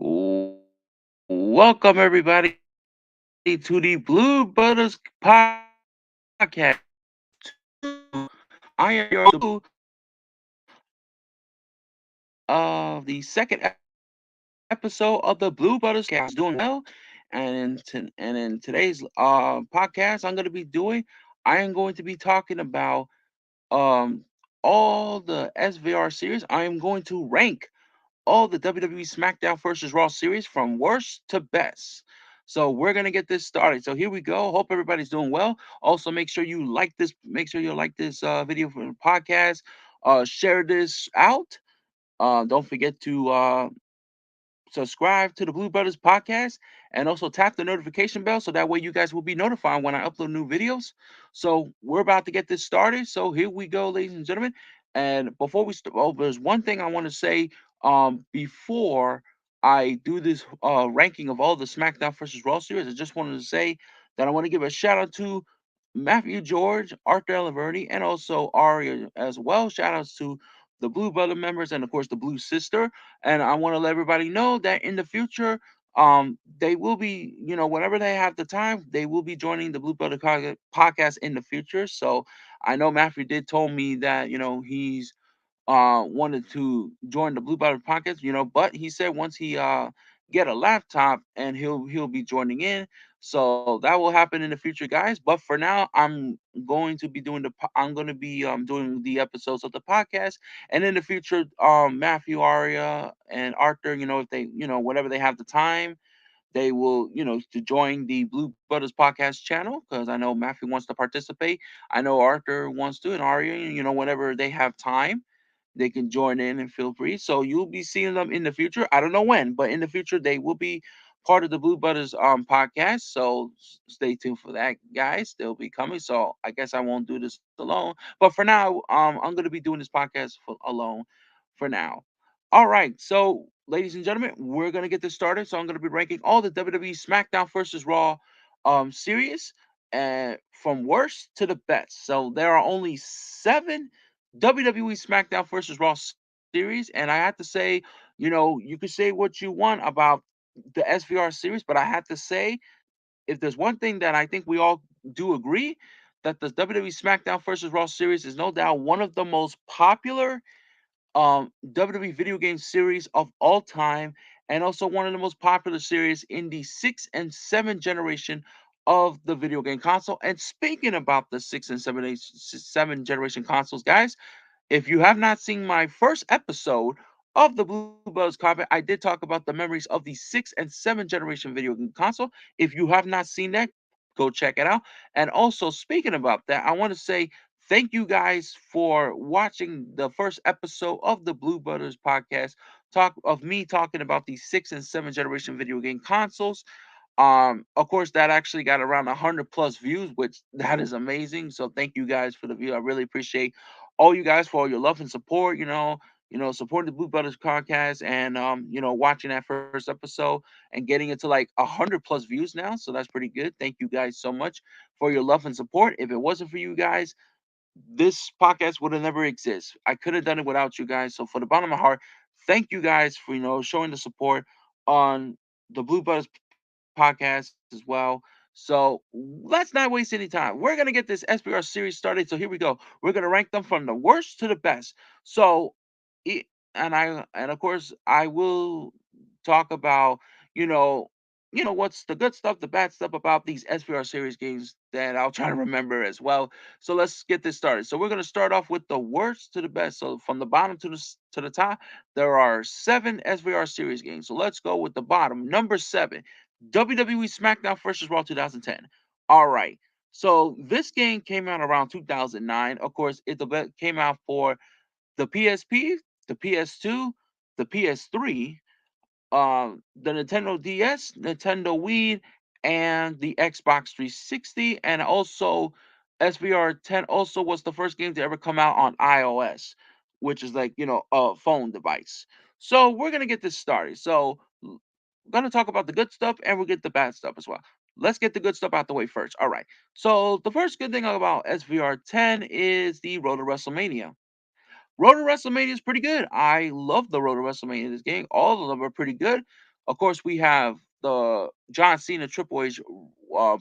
W- Welcome everybody to the Blue Butters podcast. I am your of the second episode of the Blue Butters podcast. Doing well, and in today's podcast, I am going to be talking about um all the SVR series. I am going to rank all the WWE SmackDown versus Raw series from worst to best. So we're gonna get this started. So here we go. Hope everybody's doing well. Also, make sure you like this. Make sure you like this video for the podcast. Share this out. Don't forget to subscribe to the Blue Brothers podcast and also tap the notification bell so that way you guys will be notified when I upload new videos. So we're about to get this started. So here we go, ladies and gentlemen. And before we start, there's one thing I want to say before I do this ranking of all the SmackDown versus Raw series. I just wanted to say that I want to give a shout out to Matthew George, Arthur Alaverdi, and also Aria as well. Shout outs to the Blue Brother members and of course the Blue Sister. And I want to let everybody know that in the future, they will be, whenever they have the time, they will be joining the Blue Brother podcast in the future. So I know Matthew did told me that, he's wanted to join the Blue Bottle Pockets, but he said once he get a laptop and he'll be joining in. So that will happen in the future, guys. But for now, I'm going to be doing the episodes of the podcast, and in the future, Matthew, Aria, and Arthur, if they, whenever they have the time, they will, to join the Blue Brothers podcast channel because I know Matthew wants to participate. I know Arthur wants to, and Aria, whenever they have time they can join in and feel free. So you'll be seeing them in the future. I don't know when, but in the future they will be part of the Blue Butters podcast. So stay tuned for that, guys. They'll be coming. So I guess I won't do this alone. But for now, I'm gonna be doing this podcast alone for now. All right. So ladies and gentlemen, we're gonna get this started. So I'm gonna be ranking all the WWE SmackDown versus Raw series from worst to the best. So there are only seven WWE SmackDown versus Raw series, and I have to say, you can say what you want about the SVR series, but I have to say, if there's one thing that I think we all do agree, that the WWE SmackDown versus Raw series is no doubt one of the most popular WWE video game series of all time, and also one of the most popular series in the six and seven generation of the video game console. And speaking about the seven generation consoles, guys, if you have not seen my first episode of the Blue Buzz Carpet, I did talk about the memories of the six and seven generation video game console. If you have not seen that, go check it out. And also, speaking about that, I want to say thank you guys for watching the first episode of the Blue Brothers podcast. Talk of me talking about the six and seven generation video game consoles. Of course, that actually got around 100 plus views, which that is amazing. So thank you guys for the view. I really appreciate all you guys for all your love and support. Supporting the Blue Brothers podcast and watching that first episode and getting it to like 100 plus views now. So that's pretty good. Thank you guys so much for your love and support. If it wasn't for you guys, this podcast would have never exist. I could have done it without you guys. So for the bottom of my heart, thank you guys for showing the support on the Blue Brothers podcast as well. So let's not waste any time. We're gonna get this SBR series started. So here we go. We're gonna rank them from the worst to the best. So, e- and of course I will talk about you know what's the good stuff, the bad stuff about these SVR series games that I'll try to remember as well. So let's get this started. So we're gonna start off with the worst to the best. So from the bottom to the top, there are seven SVR series games. So let's go with the bottom. Number seven, WWE SmackDown versus Raw 2010. All right. So this game came out around 2009. Of course, came out for the PSP, the PS2, the PS3, the Nintendo DS, Nintendo Wii, and the Xbox 360, and also SVR 10 also was the first game to ever come out on iOS, which is like a phone device. So we're gonna get this started. So gonna talk about the good stuff and we'll get the bad stuff as well. Let's get the good stuff out the way first. All right. So the first good thing about SVR 10 is the Road to WrestleMania. Road to WrestleMania is pretty good. I love the Road to WrestleMania in this game. All of them are pretty good. Of course, we have the John Cena Triple H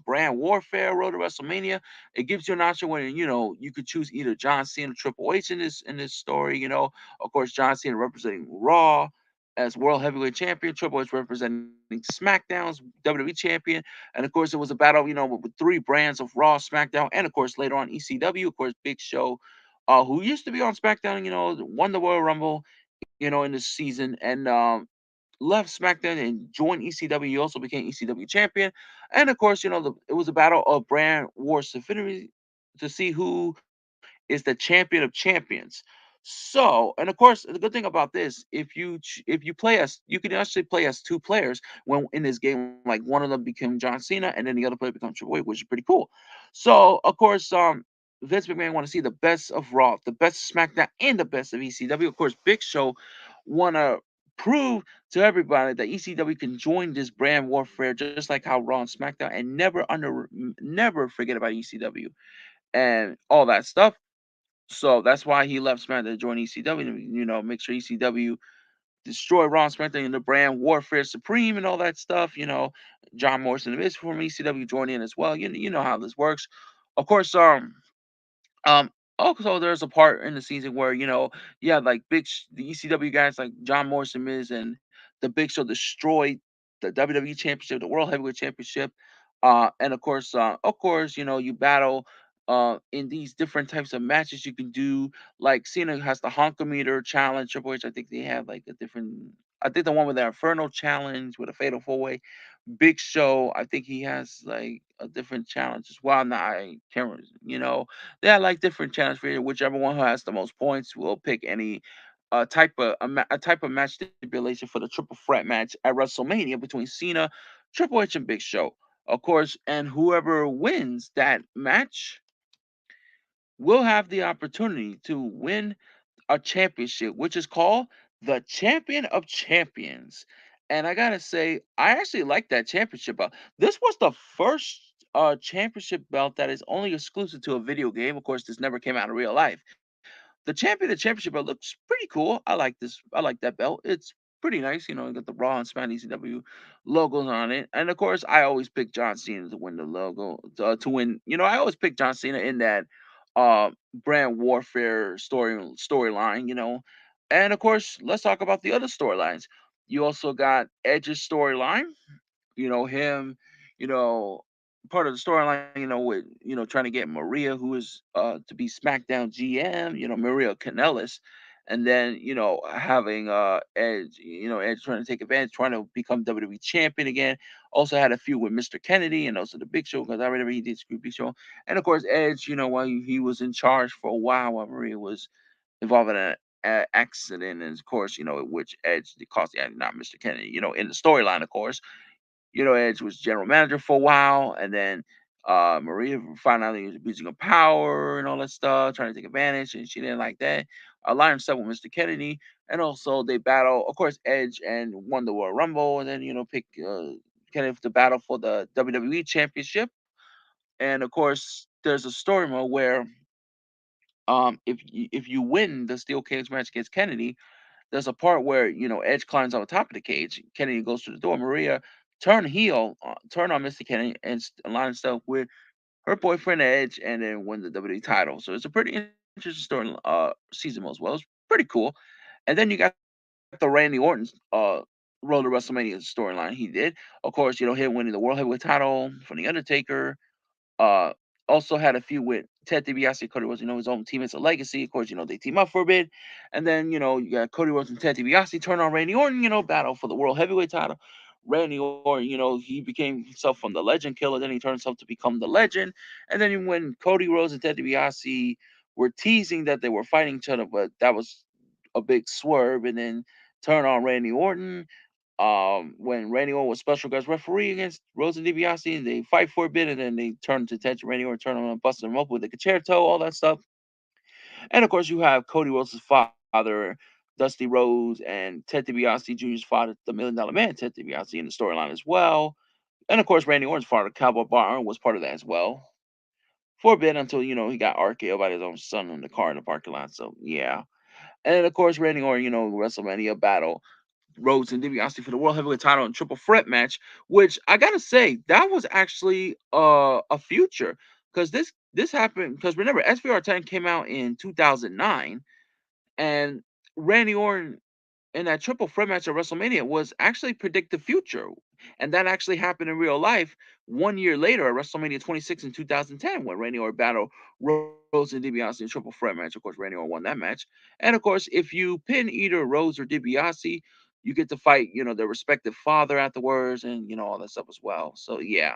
brand warfare road to WrestleMania. It gives you an option where you could choose either John Cena Triple H in this story. Of course, John Cena representing Raw as World Heavyweight Champion, Triple H representing SmackDown's WWE Champion, and of course, it was a battle with three brands of Raw, SmackDown, and of course later on ECW. Of course, Big Show, who used to be on SmackDown, won the Royal Rumble, in this season, and left SmackDown and joined ECW. He also became ECW champion. And of course, it was a battle of brand wars to see who is the champion of champions. So, and of course, the good thing about this, if you play as, you can actually play as two players when in this game. Like one of them became John Cena, and then the other player becomes Triple H, which is pretty cool. So, of course, Vince McMahon want to see the best of Raw, the best of SmackDown, and the best of ECW. Of course, Big Show want to prove to everybody that ECW can join this brand warfare just like how Raw and SmackDown, and never forget about ECW and all that stuff. So that's why he left SmackDown to join ECW. To, make sure ECW destroy Raw and SmackDown and the brand warfare supreme and all that stuff. John Morrison is from ECW joined in as well. You know how this works. Of course, um, also, there's a part in the season where yeah, like the ECW guys like John Morrison, Miz, and the Big Show destroyed the WWE Championship, the World Heavyweight Championship, and of course, you battle in these different types of matches you can do. Like Cena has the Honkometer challenge, Triple H, I think they have like a different. I think the one with the Inferno challenge with a fatal four way. Big Show, I think he has like a different challenge as well. Now I can't, they have like different challenges for you. Whichever one who has the most points will pick any a type of match stipulation for the triple threat match at WrestleMania between Cena, Triple H, and Big Show. Of course, and whoever wins that match will have the opportunity to win a championship, which is called the Champion of Champions. And I gotta say, I actually like that championship belt. This was the first championship belt that is only exclusive to a video game. Of course, this never came out in real life. The championship belt looks pretty cool. I like this. I like that belt. It's pretty nice. You got the Raw and SmackDown ECW logos on it. And of course, I always pick John Cena to win the logo to win. I always pick John Cena in that brand warfare storyline. And of course, let's talk about the other storylines. You also got Edge's storyline, him, you know, part of the storyline, with trying to get Maria, who is to be SmackDown GM, Maria Kanellis, and then having Edge, Edge trying to take advantage, trying to become WWE champion again. Also had a feud with Mr. Kennedy and also the Big Show because I remember he did screw Big Show, and of course Edge, while he was in charge for a while Maria was involved in an accident, and of course, which Edge did cost the accident, not Mr. Kennedy. In the storyline, of course, Edge was general manager for a while, and then Maria found out he was abusing her power and all that stuff, trying to take advantage, and she didn't like that. Aligned himself with Mr. Kennedy, and also they battle, of course, Edge and won the Royal Rumble, and then pick Kennedy to battle for the WWE Championship. And of course, there's a story mode where if you win the steel cage match against Kennedy, there's a part where Edge climbs on the top of the cage. Kennedy goes through the door. Maria turn on Mr. Kennedy and align herself with her boyfriend Edge, and then win the WWE title. So it's a pretty interesting story. Season as well. It's pretty cool. And then you got the Randy Orton's Road to WrestleMania storyline he did. Of course, him winning the World Heavyweight title from the Undertaker. Uh, Also had a feud with Ted DiBiase, Cody Rhodes, his own team. It's a legacy. Of course, they team up for a bit. And then, you got Cody Rhodes and Ted DiBiase turn on Randy Orton, battle for the World Heavyweight title. Randy Orton, he became himself from the Legend Killer. Then he turned himself to become the Legend. And then when Cody Rhodes and Ted DiBiase were teasing that they were fighting each other, but that was a big swerve. And then turn on Randy Orton, when Randy Orton was special guest referee against Rose and DiBiase, and they fight for a bit, and then they turn to attention Randy Orton, turn him and busting him up with the concerto, all that stuff. And of course, you have Cody Rhodes' father, Dusty Rhodes, and Ted DiBiase Jr.'s father, the $1 Million Man, Ted DiBiase, in the storyline as well. And of course, Randy Orton's father, Cowboy Barton, was part of that as well. For a bit until, he got RKO by his own son in the car in the parking lot. So, yeah. And of course, Randy Orton, WrestleMania battle Rhodes and DiBiase for the World Heavyweight Title and Triple Threat match, which I gotta say that was actually a future because this happened because remember SVR 10 came out in 2009 and Randy Orton in that triple threat match at WrestleMania was actually predict the future. And that actually happened in real life 1 year later at WrestleMania 26 in 2010 when Randy Orton battled Rose and DiBiase in a triple threat match. Of course, Randy Orton won that match. And of course, if you pin either Rose or DiBiase, you get to fight, their respective father afterwards and, all that stuff as well. So, yeah.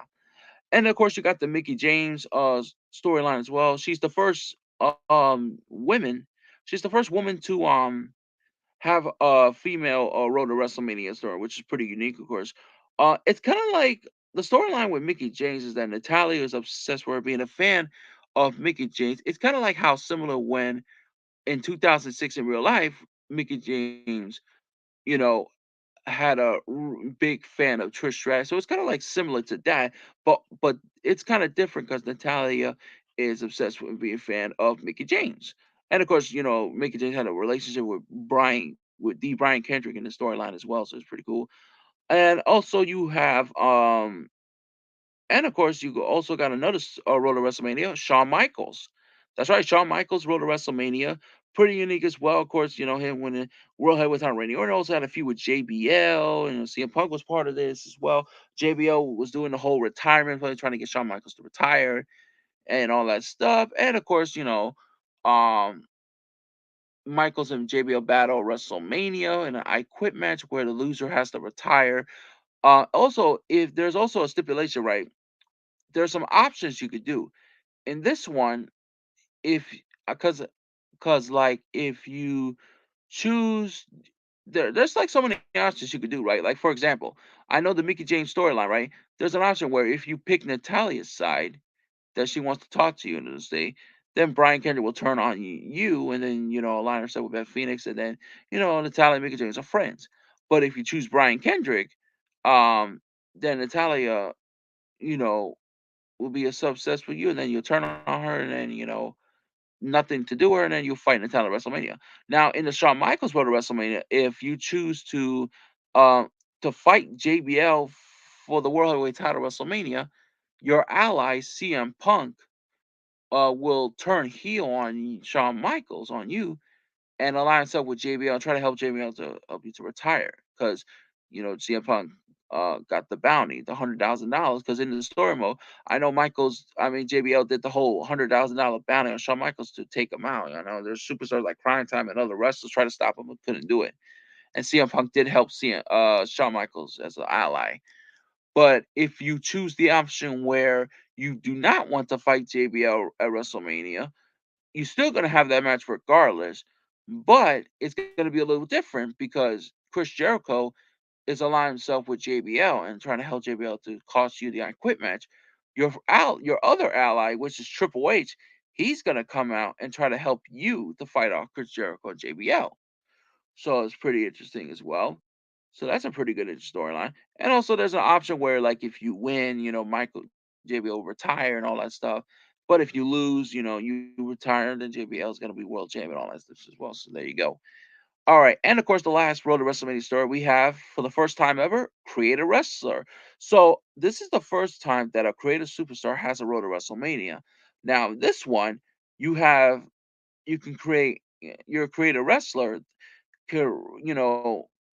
And of course, you got the Mickey James storyline as well. She's the first she's the first woman to have a female road to WrestleMania story, which is pretty unique, of course. It's kind of like the storyline with Mickey James is that Natalia is obsessed with her being a fan of Mickey James. It's kind of like how similar when in 2006 in real life, Mickey James, you know, had a big fan of Trish Stratus. So it's kind of like similar to that, but it's kind of different because Natalia is obsessed with being a fan of Mickey James. And of course, Mickey James had a relationship with D. Brian Kendrick in the storyline as well, so it's pretty cool. And also you have and of course you also got another road to WrestleMania, Shawn Michaels. That's right, Shawn Michaels road to WrestleMania. Pretty unique as well. Of course, him winning World Heavyweight Title. Randy Orton also had a feud with JBL, and CM Punk was part of this as well. JBL was doing the whole retirement play, trying to get Shawn Michaels to retire and all that stuff. And of course, um, Michaels and JBL battle at WrestleMania in an I Quit match where the loser has to retire. Also, if there's also a stipulation, right? There's some options you could do in this one. If because like if you choose there's like so many options you could do, right? Like for example, I know the Mickey James storyline, right? There's an option where if you pick Natalia's side that she wants to talk to you and say, then Brian Kendrick will turn on you and then align herself with Beth Phoenix and then Natalia and Mickey James are friends. But if you choose Brian Kendrick, um then Natalia, you know, will be so obsessed with you and then you'll turn on her and then nothing to do with her, and then you fight Natalia at WrestleMania. Now, in the Shawn Michaels road to WrestleMania, if you choose uh, to fight JBL for the World Heavyweight Title at WrestleMania, your ally CM Punk will turn heel on Shawn Michaels on you and align himself with JBL and try to help JBL to help you to retire because CM Punk got the bounty, the $100,000. Because in the story mode, I mean JBL did the whole $100,000 bounty on Shawn Michaels to take him out. There's superstars like Prime Time and other wrestlers try to stop him but couldn't do it. And CM Punk did help Shawn Michaels as an ally. But if you choose the option where you do not want to fight JBL at WrestleMania, you're still going to have that match regardless, but it's going to be a little different because Chris Jericho is aligning himself with JBL and trying to help JBL to cost you the I Quit match. Your other ally, which is Triple H, he's going to come out and try to help you to fight off Chris Jericho and JBL. So it's pretty interesting as well. So that's a pretty good storyline. And also, there's an option where, like, if you win, Michael JBL will retire and all that stuff. But if you lose, you retire, then JBL is going to be world champion, all that stuff as well. So there you go. All right, and of course, the last Road to WrestleMania story we have for the first time ever, create a wrestler. So this is the first time that a creative superstar has a Road to WrestleMania. Now, this one, you have you can create your creative wrestler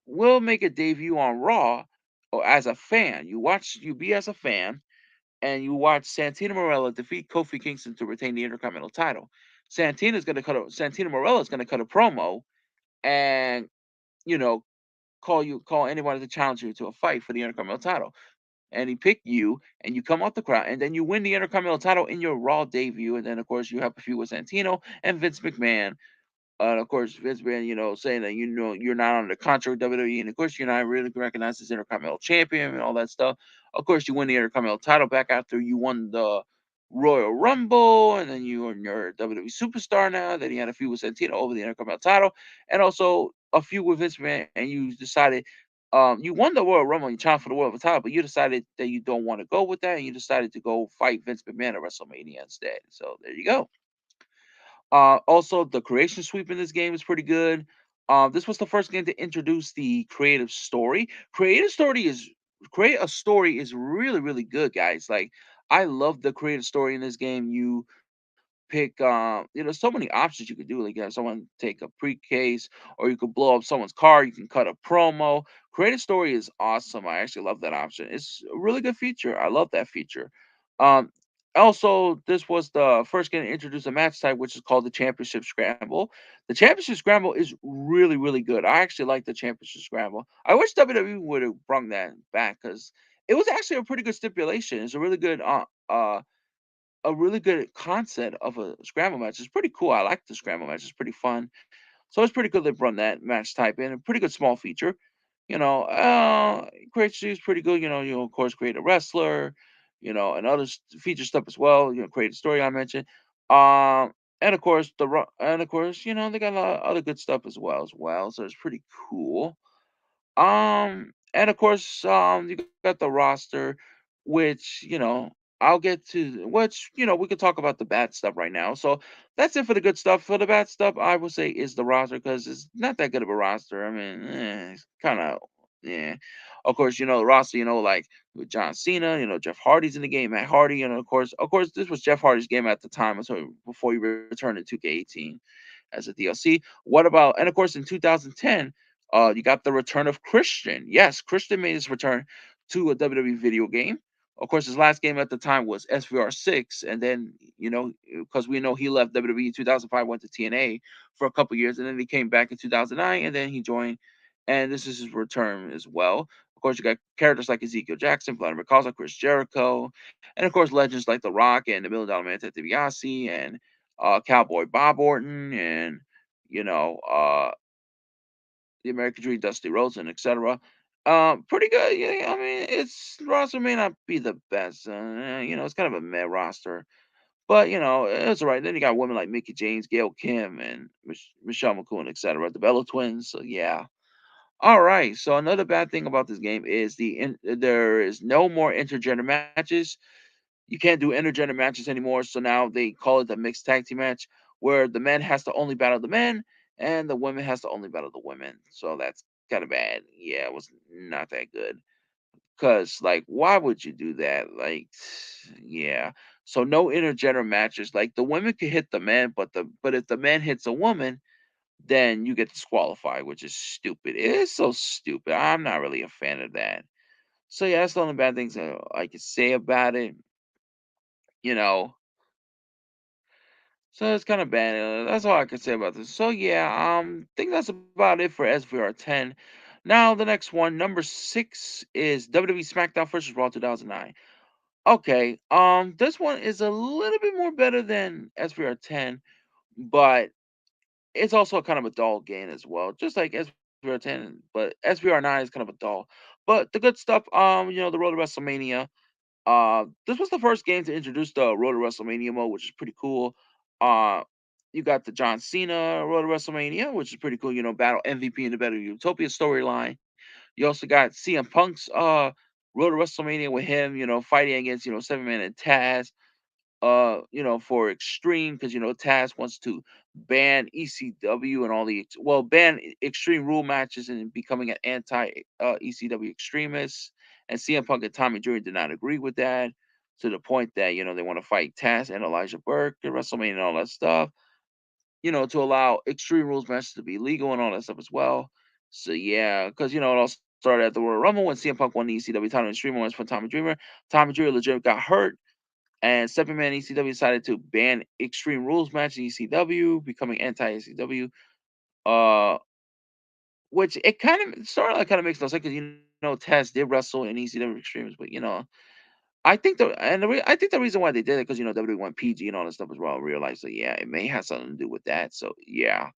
will make a debut on Raw or as a fan. You be as a fan, and you watch Santino Marella defeat Kofi Kingston to retain the Intercontinental title. Santino Marella is gonna cut a promo and you know call anybody to challenge you to a fight for the Intercontinental title. And he picked you, and you come off the crowd, and then you win the Intercontinental title in your Raw debut, and then of course you have a feud with Santino and Vince McMahon, and of course, Vince McMahon, saying that you're not under contract with WWE, and of course you're not really recognized as Intercontinental Champion and all that stuff. Of course, you win the Intercontinental title back after you won the Royal Rumble, and then you're a WWE superstar now. Then you had a feud with Santino over the Intercontinental title, and also a feud with Vince McMahon, and you decided. You won the Royal Rumble and you challenged for the World title, but you decided that you don't want to go with that, and you decided to go fight Vince McMahon at WrestleMania instead. So there you go. Also, the creation sweep in this game is pretty good. This was the first game to introduce the creative story. Create a story is really really good, guys. Like I love the creative story in this game. You pick so many options you could do. Like you have someone take a pre-case, or you could blow up someone's car, you can cut a promo. Creative story is awesome. I actually love that option. It's a really good feature. I love that feature. um Also, this was the first game to introduce a match type, which is called the Championship Scramble. The Championship Scramble is really really good. I actually like the Championship Scramble. I wish WWE would have brought that back, because it was actually a pretty good stipulation. It's a really good concept of a scramble match. It's pretty cool. I like the scramble match. It's pretty fun. So it's pretty good they've run that match type in. A pretty good small feature. Create is pretty good. Of course create a wrestler, and other feature stuff as well. Create a story I mentioned. And of course they got a lot of other good stuff as well. So it's pretty cool. And of course, you got the roster, which, I'll get to, which, we could talk about the bad stuff right now. So that's it for the good stuff. For the bad stuff, I would say is the roster, because it's not that good of a roster. I mean, it's kind of, yeah. Of course, the roster, like with John Cena, Jeff Hardy's in the game, Matt Hardy, of course, this was Jeff Hardy's game at the time, so before he returned in 2K18 as a DLC. What about, and of course in 2010, you got the return of Christian. Yes, Christian made his return to a WWE video game. Of course, his last game at the time was SVR 6, and then because we know he left WWE in 2005, went to TNA for a couple years, and then he came back in 2009, and then he joined, and this is his return as well. Of course, you got characters like Ezekiel Jackson, Vladimir Kozlov, Chris Jericho, and of course legends like The Rock and the Million Dollar Man Ted DiBiase and Cowboy Bob Orton and you know the American Dream, Dusty Rhodes, and etc. Pretty good. Yeah, I mean, its roster may not be the best. It's kind of a meh roster, but it's alright. Then you got women like Mickey James, Gail Kim, and Michelle McCool, etc. The Bella Twins. So yeah. All right. So another bad thing about this game is there is no more intergender matches. You can't do intergender matches anymore. So now they call it the mixed tag team match, where the men has to only battle the men and the women has to only battle the women. So that's kind of bad. Yeah, it was not that good. Cause like, why would you do that? Like, yeah. So no intergender matches. Like the women could hit the men, but if the man hits a woman, then you get disqualified, which is stupid. It is so stupid. I'm not really a fan of that. So yeah, that's the only bad things I could say about it. You know, So it's kind of bad. That's all I can say about this. So yeah, think that's about it for SVR 10. Now the next one, number 6, is WWE SmackDown versus Raw 2009. Okay, this one is a little bit more better than SVR 10, but it's also kind of a dull game as well, just like SVR 10. But SVR 9 is kind of a dull. But the good stuff, the Road to WrestleMania. This was the first game to introduce the Road to WrestleMania mode, which is pretty cool. Uh, you got the John Cena Road to WrestleMania, which is pretty cool. Battle MVP in the Better Utopia storyline. You also got CM Punk's Road to WrestleMania with him, fighting against 7 Man and Taz. For Extreme, because Taz wants to ban ECW and all ban Extreme Rule matches and becoming an anti ECW extremist. And CM Punk and Tommy Dreamer did not agree with that, to the point that they want to fight Taz and Elijah Burke at WrestleMania and all that stuff. To allow Extreme Rules matches to be legal and all that stuff as well. So yeah, because it all started at the Royal Rumble when CM Punk won the ECW title in Extreme Rules for Tommy Dreamer. Tommy Dreamer legit got hurt, and 7 Man ECW decided to ban Extreme Rules match in ECW, becoming anti-ECW. Uh, which it kind of sort of kind of makes no sense, because Taz did wrestle in ECW Extremes, but I think the reason why they did it, because WWE went PG and all this stuff as well. Realized that yeah, it may have something to do with that. So yeah,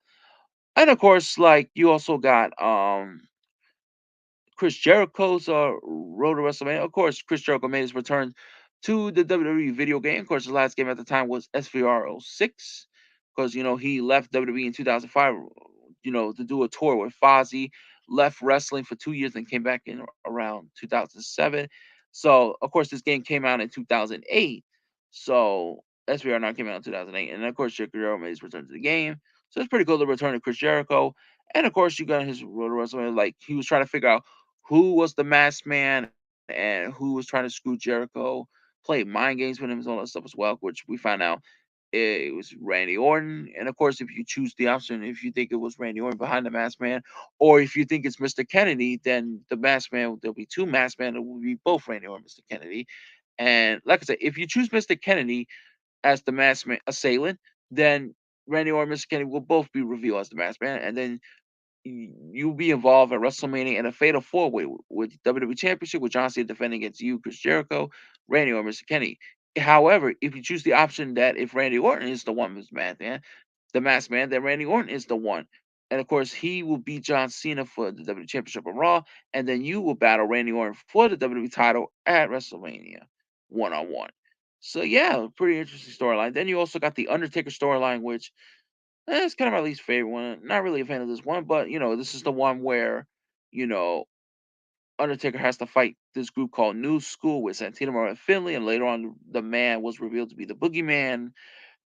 and of course, like you also got Chris Jericho's Road to WrestleMania. Of course, Chris Jericho made his return to the WWE video game. Of course, his last game at the time was SVR 06, because he left WWE in 2005. To do a tour with Fozzy, left wrestling for 2 years, and came back in around 2007. So of course, this game came out in 2008. So SVR 9 came out in 2008, and of course, Jericho made his return to the game. So it's pretty cool to return to Chris Jericho. And of course, you got his Road to WrestleMania. Like he was trying to figure out who was the masked man and who was trying to screw Jericho. Played mind games with him and all that stuff as well, which we found out it was Randy Orton. And of course, if you choose the option, if you think it was Randy Orton behind the masked man, or if you think it's Mr. Kennedy, then the masked man, there'll be two masked men. It will be both Randy Orton and Mr. Kennedy. And like I said, if you choose Mr. Kennedy as the masked man assailant, then Randy Orton and Mr. Kennedy will both be revealed as the masked man. And then you'll be involved at WrestleMania in a fatal four way with WWE Championship, with John Cena defending against you, Chris Jericho, Randy Orton, Mr. Kenny. However, if you choose the option that if Randy Orton is the one who's the masked man, then Randy Orton is the one. And of course, he will beat John Cena for the WWE Championship on Raw, and then you will battle Randy Orton for the WWE title at WrestleMania 1-on-1. So yeah, pretty interesting storyline. Then you also got the Undertaker storyline, which it's kind of my least favorite one. Not really a fan of this one, but this is the one where, you know, Undertaker has to fight this group called New School with Santino Marella and Finley, and later on the man was revealed to be the Boogeyman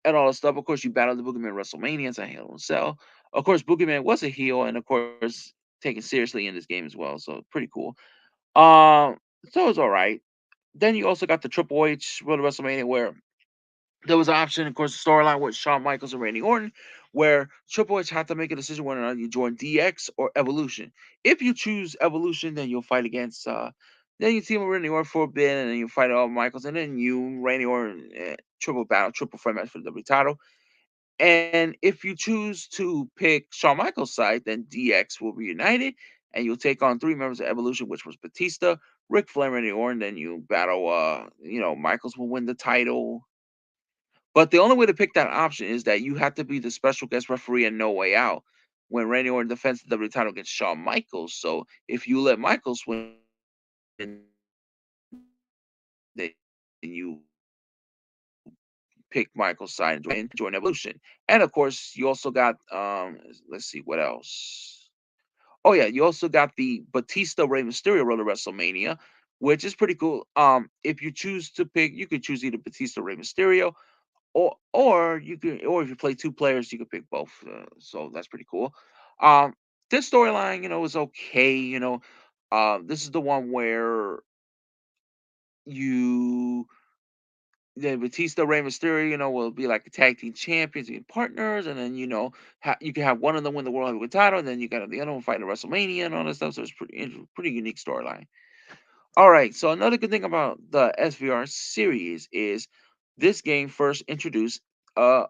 and all that stuff. Of course, you battle the Boogeyman at WrestleMania as a Hell in a Cell. Of course, Boogeyman was a heel, and of course, taken seriously in this game as well. So pretty cool. Um, so it's all right. Then you also got the Triple H Road to WrestleMania where there was an option, of course, the storyline with Shawn Michaels and Randy Orton, where Triple H had to make a decision whether or not you join DX or Evolution. If you choose Evolution, then you'll fight against, then you team with Randy Orton for a bit, and then you fight all Michaels, and then you, Randy Orton, triple battle, triple threat match for the W title. And if you choose to pick Shawn Michaels' side, then DX will be united, and you'll take on three members of Evolution, which was Batista, Ric Flair, Randy Orton. Then you battle, Michaels will win the title, but the only way to pick that option is that you have to be the special guest referee in No Way Out when Randy Orton defends the W title against Shawn Michaels. So if you let Michaels win, then you pick Michaels' side and join Evolution. And of course, you also got let's see what else. Oh yeah, you also got the Batista Rey Mysterio Road to WrestleMania, which is pretty cool. If you choose to pick, you could choose either Batista Rey Mysterio or if you play two players, you can pick both. So that's pretty cool. Um, this storyline, is okay. This is the one where you the Batista Rey Mysterio, will be like a tag team champions and partners, and then you can have one of them win the world heavyweight title, and then you got the other one fighting at WrestleMania and all that stuff. So it's pretty unique storyline. All right. So another good thing about the SVR series is this game first introduced uh,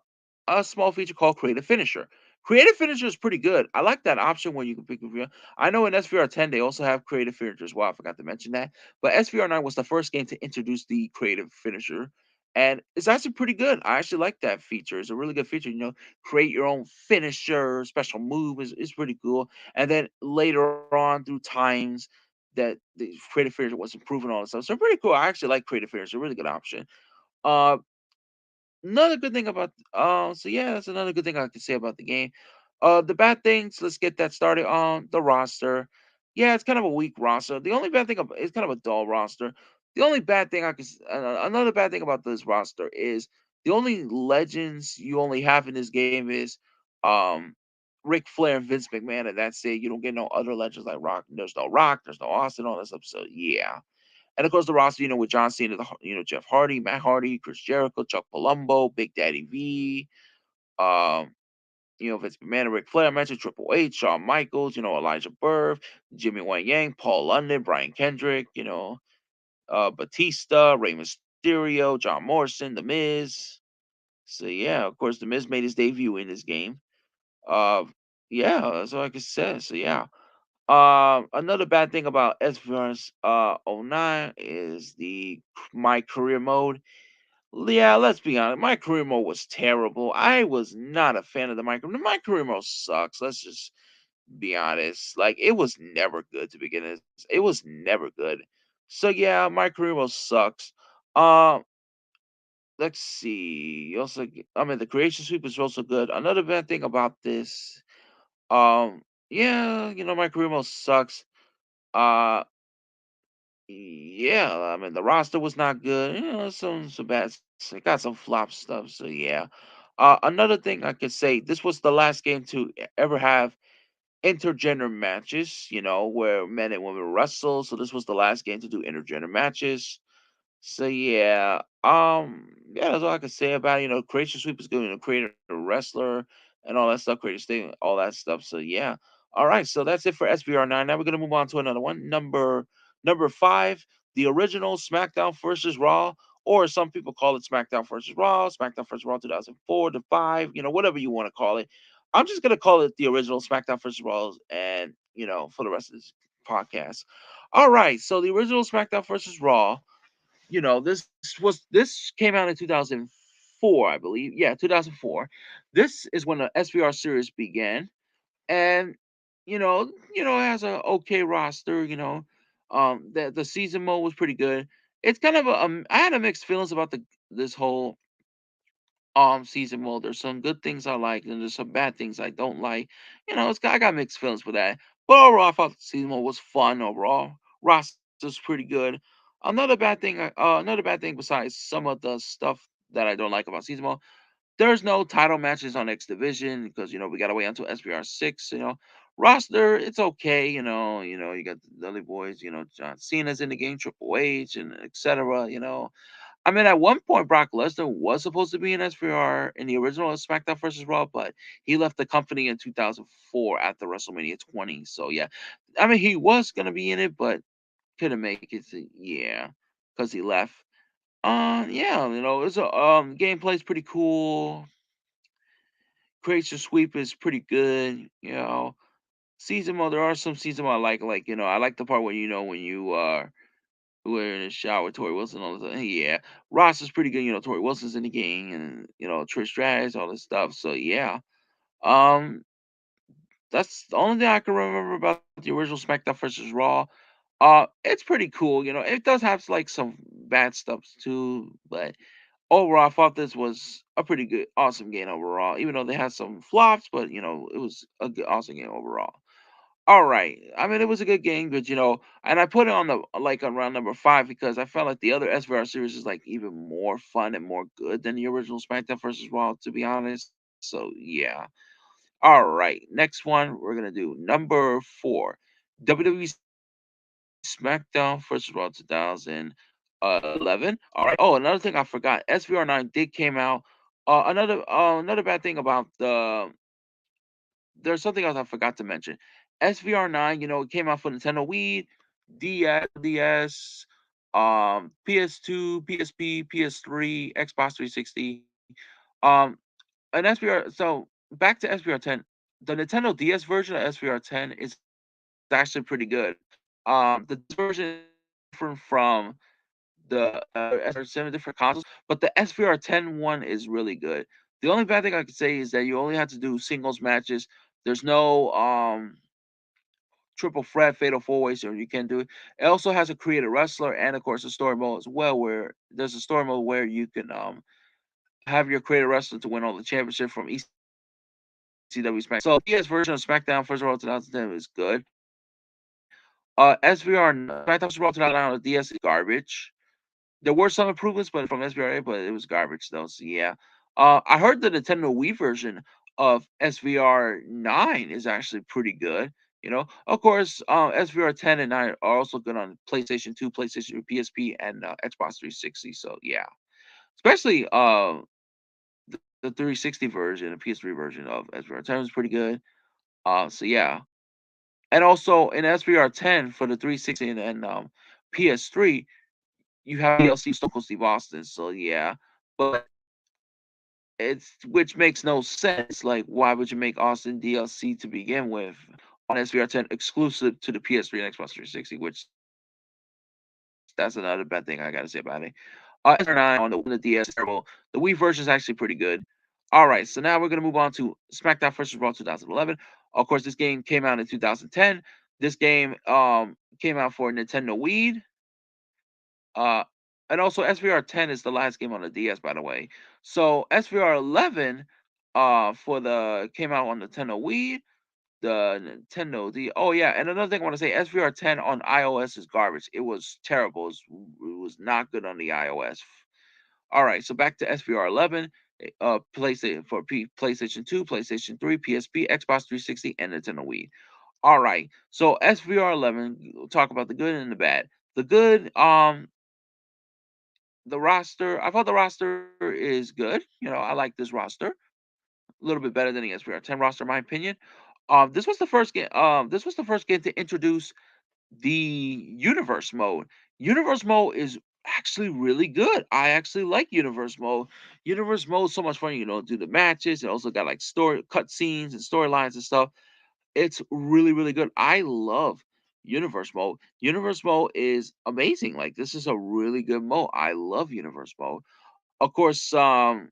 a small feature called Creative Finisher. Creative Finisher is pretty good. I like that option where you can pick. I know in SVR 10 they also have Creative Finisher as well. I forgot to mention that. But SVR 9 was the first game to introduce the Creative Finisher. And it's actually pretty good. I actually like that feature. It's a really good feature. Create your own finisher, special move is pretty cool. And then later on through times that the creative finisher was improving all this stuff. So pretty cool. I actually like creative finisher, a really good option. Uh Another good thing about so yeah, that's another good thing I can say about the game. The bad things, let's get that started on the roster. Yeah, it's kind of a weak roster. The only bad thing about it's kind of a dull roster. The only bad thing another bad thing about this roster is the only legends you only have in this game is um Ric Flair and Vince McMahon, and that's it. You don't get no other legends like Rock. Rock, there's no Austin, all this stuff. So yeah. And of course, the roster, with John Cena, Jeff Hardy, Matt Hardy, Chris Jericho, Chuck Palumbo, Big Daddy V, um, Vince McMahon, Ric Flair, I mentioned Triple H, Shawn Michaels, Elijah Burr, Jimmy Wang Yang, Paul London, Brian Kendrick, Batista, Rey Mysterio, John Morrison, The Miz. So yeah, of course, The Miz made his debut in this game. Uh, yeah, that's all I can say. So yeah. Another bad thing about SVR's '09 is the my career mode. Yeah, let's be honest. My career mode was terrible. I was not a fan of my career mode sucks. Let's just be honest. Like it was never good to begin with. It was never good. So yeah, my career mode sucks. Um, let's see. The creation sweep is also good. Another bad thing about this, yeah, my career mode sucks. Uh, Yeah, the roster was not good. Some bad. It got some flop stuff. So yeah. Another thing I could say, this was the last game to ever have intergender matches, where men and women wrestle. So this was the last game to do intergender matches. So yeah, yeah, that's all I can say about it. Creation Sweep is good. Create a wrestler and all that stuff, create a state, all that stuff. So yeah, all right. So that's it for SBR9. Now we're gonna move on to another one. Number five, the original SmackDown versus Raw, or some people call it SmackDown versus Raw, SmackDown versus Raw 2004 to five, whatever you want to call it. I'm just gonna call it the original SmackDown versus Raw, and for the rest of this podcast. All right. So the original SmackDown versus Raw, this came out in 2004, I believe. Yeah, 2004. This is when the SVR series began, and it has a okay roster. The season mode was pretty good. It's kind of I had a mixed feelings about the this whole season mode. There's some good things I like, and there's some bad things I don't like. I got mixed feelings with that. But overall, I thought the season mode was fun overall. Roster's pretty good. Another bad thing besides some of the stuff that I don't like about season mode, there's no title matches on X Division because we gotta wait until SBR 6. Roster, it's okay. You got the Dudley Boys. John Cena's in the game, Triple H, and etc. I mean, at one point, Brock Lesnar was supposed to be in SVR in the original SmackDown versus Raw, but he left the company in 2004 after WrestleMania 20. So yeah, I mean, he was gonna be in it, but couldn't make it. So, yeah, because he left. Yeah, it's a gameplay's pretty cool. Creation Sweep is pretty good. Season mode. There are some season mode I like. I like the part where when you we're in the shower, Tori Wilson, all this. Yeah, Ross is pretty good. Tori Wilson's in the game, and Trish Stratus, all this stuff. So yeah, um, that's the only thing I can remember about the original SmackDown versus Raw. It's pretty cool. It does have like some bad stuff too, but overall, I thought this was a pretty good, awesome game overall. Even though they had some flops, but it was a good, awesome game overall. All right. I mean, it was a good game, but and I put it on the like around number five because I felt like the other SVR series is like even more fun and more good than the original SmackDown versus Raw, to be honest. So yeah. All right. Next one, we're gonna do number four, WWE SmackDown versus Raw 2011. All right. Oh, another thing I forgot, SVR 9 did came out. Another bad thing about there's something else I forgot to mention. SVR9, it came out for Nintendo Wii, DS, PS2, PSP, PS3, Xbox 360. And SVR. So back to SVR 10. The Nintendo DS version of SVR 10 is actually pretty good. The DS version is different from the other SVR 7 different consoles, but the SVR 10 one is really good. The only bad thing I could say is that you only have to do singles matches. There's no triple threat fatal four ways, so you can do it. It also has a creative wrestler and of course a story mode as well, where there's a story mode where you can have your creative wrestler to win all the championship from ECW SmackDown. So the DS version of SmackDown First of All 2010 is good. SVR SmackDown First of All 2009 on the DS is garbage. There were some improvements, but from SVR, but it was garbage though. So yeah, I heard the Nintendo Wii version of SVR 9 is actually pretty good. Of course, SVR 10 and 9 are also good on PlayStation 2, PlayStation 3, PSP, and Xbox 360. So yeah, especially the 360 version, the PS3 version of SVR 10 was pretty good. So yeah, and also in SVR 10 for the 360 and PS3, you have DLC Stone Cold Steve Austin. So yeah, but it's which makes no sense. Like, why would you make Austin DLC to begin with on SVR 10 exclusive to the PS3 and Xbox 360? Which that's another bad thing I gotta say about it. SVR 9 on the DS is terrible. The Wii version is actually pretty good. All right, so now we're gonna move on to SmackDown vs. Raw 2011. Of course, this game came out in 2010. This game came out for Nintendo Wii. Uh, and also SVR 10 is the last game on the DS, by the way. So SVR 11 for the came out on the Nintendo Wii, the Nintendo D. Oh yeah, and another thing I want to say, SVR 10 on iOS is garbage. It was terrible. It was not good on the iOS. All right, so back to SVR 11. PlayStation for PlayStation 2, PlayStation 3, PSP, Xbox 360, and Nintendo Wii. All right. So SVR 11, we'll talk about the good and the bad. The good, the roster, I thought the roster is good. I like this roster. A little bit better than the SVR 10 roster, in my opinion. This was the first game. This was the first game to introduce the universe mode. Universe mode is actually really good. I actually like universe mode. Universe mode is so much fun. Do the matches. It also got like story cutscenes and storylines and stuff. It's really, really good. I love universe mode. Universe mode is amazing. Like this is a really good mode. I love universe mode. Of course, the